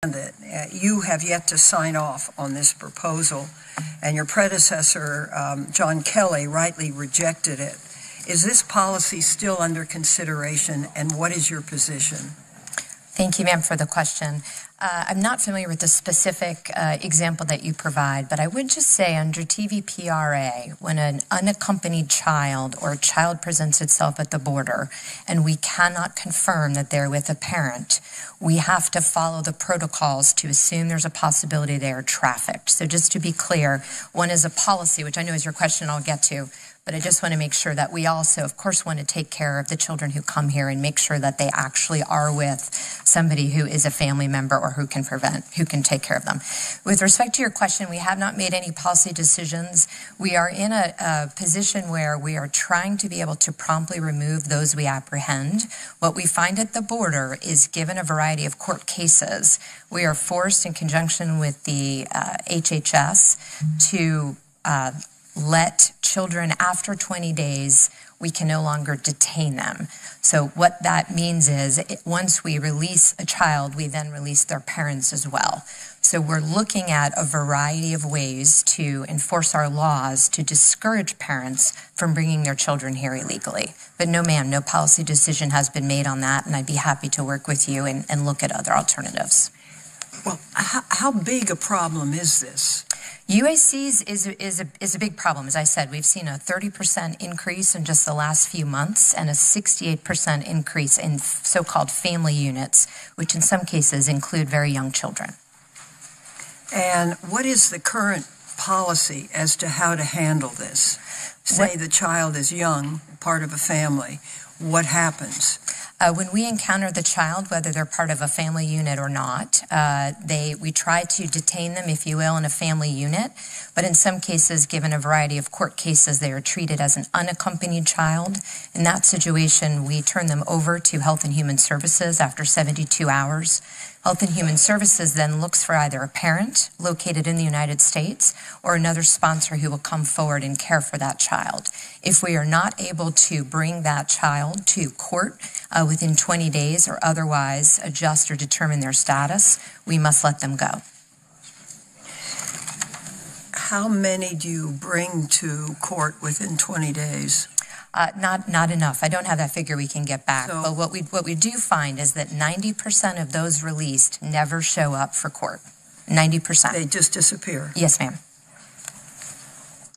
that you have yet to sign off on this proposal, and your predecessor, John Kelly, rightly rejected it. Is this policy still under consideration, and what is your position? Thank you, ma'am, for the question. I'm not familiar with the specific example that you provide, but I would just say under TVPRA, when an unaccompanied child or a child presents itself at the border and we cannot confirm that they're with a parent, we have to follow the protocols to assume there's a possibility they are trafficked. So just to be clear, one is a policy, which I know is your question I'll get to, but I just want to make sure that we also, of course, want to take care of the children who come here and make sure that they actually are with somebody who is a family member or who can take care of them. With respect to your question, we have not made any policy decisions. We are in a position where we are trying to be able to promptly remove those we apprehend. What we find at the border is, given a variety of court cases, we are forced in conjunction with the HHS to let children after 20 days, we can no longer detain them. So what that means is once we release a child, we then release their parents as well. So we're looking at a variety of ways to enforce our laws to discourage parents from bringing their children here illegally. But no, ma'am, no policy decision has been made on that, and I'd be happy to work with you and look at other alternatives. Well, how big a problem is this? UACs is a big problem. As I said, we've seen a 30% increase in just the last few months and a 68% increase in so-called family units, which in some cases include very young children. And what is the current policy as to how to handle this? Say the child is young, part of a family. What happens? When we encounter the child, whether they're part of a family unit or not, we try to detain them, if you will, in a family unit. But in some cases, given a variety of court cases, they are treated as an unaccompanied child. In that situation, we turn them over to Health and Human Services after 72 hours. Health and Human Services then looks for either a parent located in the United States or another sponsor who will come forward and care for that child. If we are not able to bring that child to court within 20 days or otherwise adjust or determine their status, we must let them go. How many do you bring to court within 20 days? Not enough. I don't have that figure we can get back. So, but what we do find is that 90% of those released never show up for court. 90%. They just disappear? Yes, ma'am.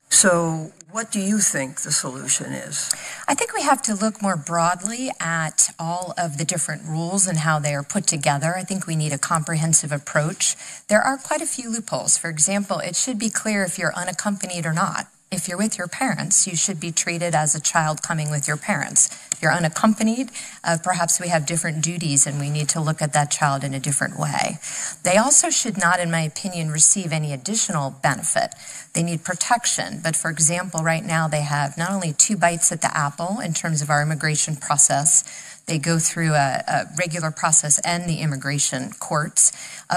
So what do you think the solution is? I think we have to look more broadly at all of the different rules and how they are put together. I think we need a comprehensive approach. There are quite a few loopholes. For example, it should be clear if you're unaccompanied or not. If you're with your parents, you should be treated as a child coming with your parents. If you're unaccompanied, perhaps we have different duties and we need to look at that child in a different way. They also should not, in my opinion, receive any additional benefit. They need protection, but for example, right now they have not only 2 bites at the apple in terms of our immigration process. They go through a regular process and the immigration courts,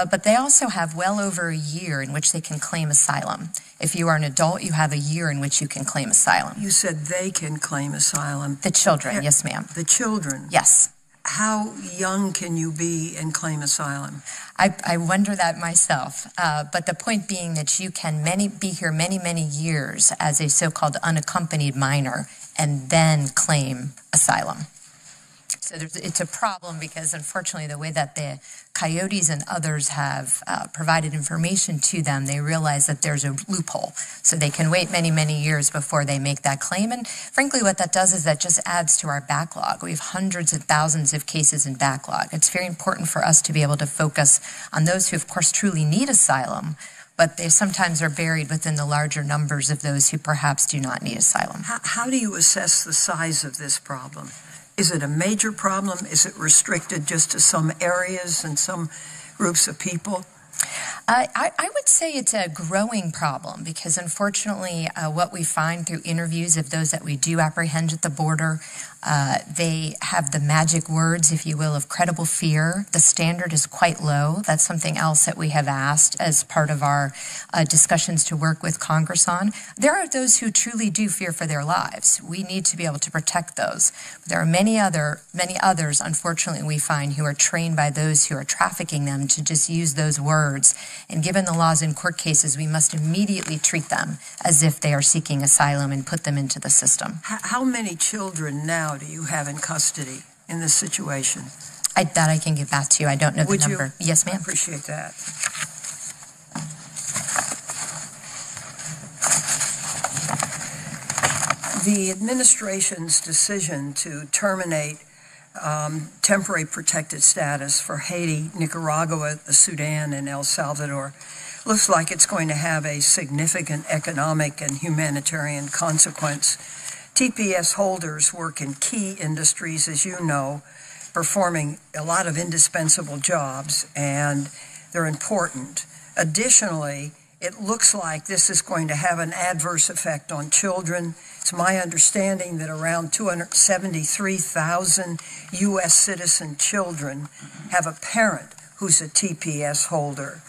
but they also have well over a year in which they can claim asylum. If you are an adult, you have a year in which you can claim asylum. You said they can claim asylum. The children, yes, ma'am. The children? Yes. How young can you be and claim asylum? I wonder that myself, but the point being that you can be here many years as a so-called unaccompanied minor and then claim asylum. So it's a problem because, unfortunately, the way that the coyotes and others have provided information to them, they realize that there's a loophole. So they can wait many years before they make that claim. And frankly, what that does is that just adds to our backlog. We have hundreds of thousands of cases in backlog. It's very important for us to be able to focus on those who, of course, truly need asylum, but they sometimes are buried within the larger numbers of those who perhaps do not need asylum. How do you assess the size of this problem? Is it a major problem? Is it restricted just to some areas and some groups of people? I would say it's a growing problem because, unfortunately, what we find through interviews of those that we do apprehend at the border, they have the magic words, if you will, of credible fear. The standard is quite low. That's something else that we have asked as part of our discussions to work with Congress on. There are those who truly do fear for their lives. We need to be able to protect those. But there are many others, unfortunately, we find who are trained by those who are trafficking them to just use those words. And given the laws in court cases, we must immediately treat them as if they are seeking asylum and put them into the system. How many children now do you have in custody in this situation? That I can get back to you. I don't know the number. You? Yes, ma'am. I appreciate that. The administration's decision to terminate temporary protected status for Haiti, Nicaragua, the Sudan, and El Salvador looks like it's going to have a significant economic and humanitarian consequence. TPS holders work in key industries, as you know, performing a lot of indispensable jobs, and they're important. Additionally, it looks like this is going to have an adverse effect on children. It's my understanding that around 273,000 U.S. citizen children have a parent who's a TPS holder.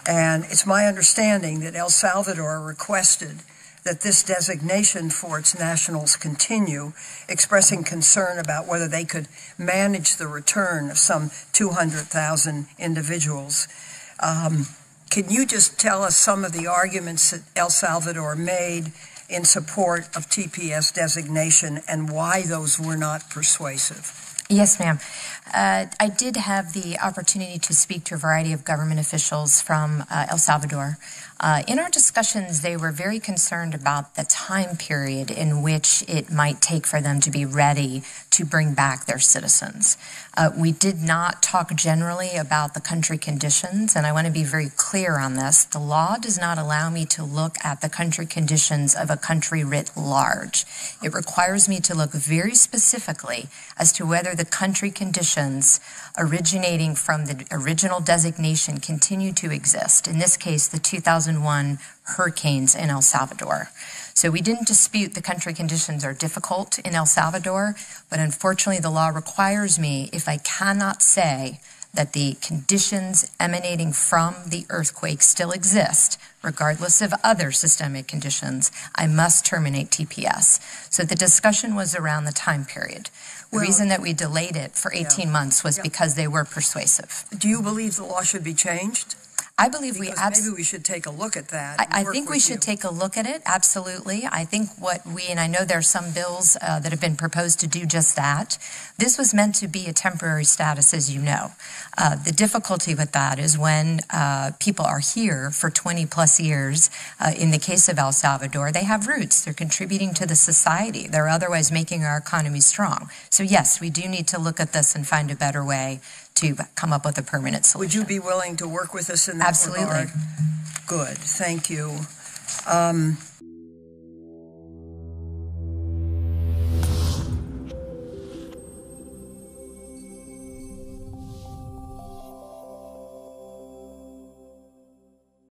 And it's my understanding that El Salvador requested that this designation for its nationals continue, expressing concern about whether they could manage the return of some 200,000 individuals. Can you just tell us some of the arguments that El Salvador made in support of TPS designation and why those were not persuasive? Yes, ma'am. I did have the opportunity to speak to a variety of government officials from El Salvador. In our discussions, they were very concerned about the time period in which it might take for them to be ready to bring back their citizens. We did not talk generally about the country conditions, and I want to be very clear on this. The law does not allow me to look at the country conditions of a country writ large. It requires me to look very specifically as to whether the country conditions originating from the original designation continue to exist. In this case, the 2001 hurricanes in El Salvador. So we didn't dispute the country conditions are difficult in El Salvador, but unfortunately the law requires me, if I cannot say that the conditions emanating from the earthquake still exist, regardless of other systemic conditions, I must terminate TPS. So the discussion was around the time period. The reason that we delayed it for 18 months was because they were persuasive. Do you believe the law should be changed? I believe maybe we should take a look at that. I think we should take a look at it, absolutely. I think and I know there are some bills that have been proposed to do just that. This was meant to be a temporary status, as you know. The difficulty with that is when people are here for 20 plus years, in the case of El Salvador, they have roots. They're contributing to the society. They're otherwise making our economy strong. So yes, we do need to look at this and find a better way to come up with a permanent solution. Would you be willing to work with us in that Absolutely. regard? Good, thank you.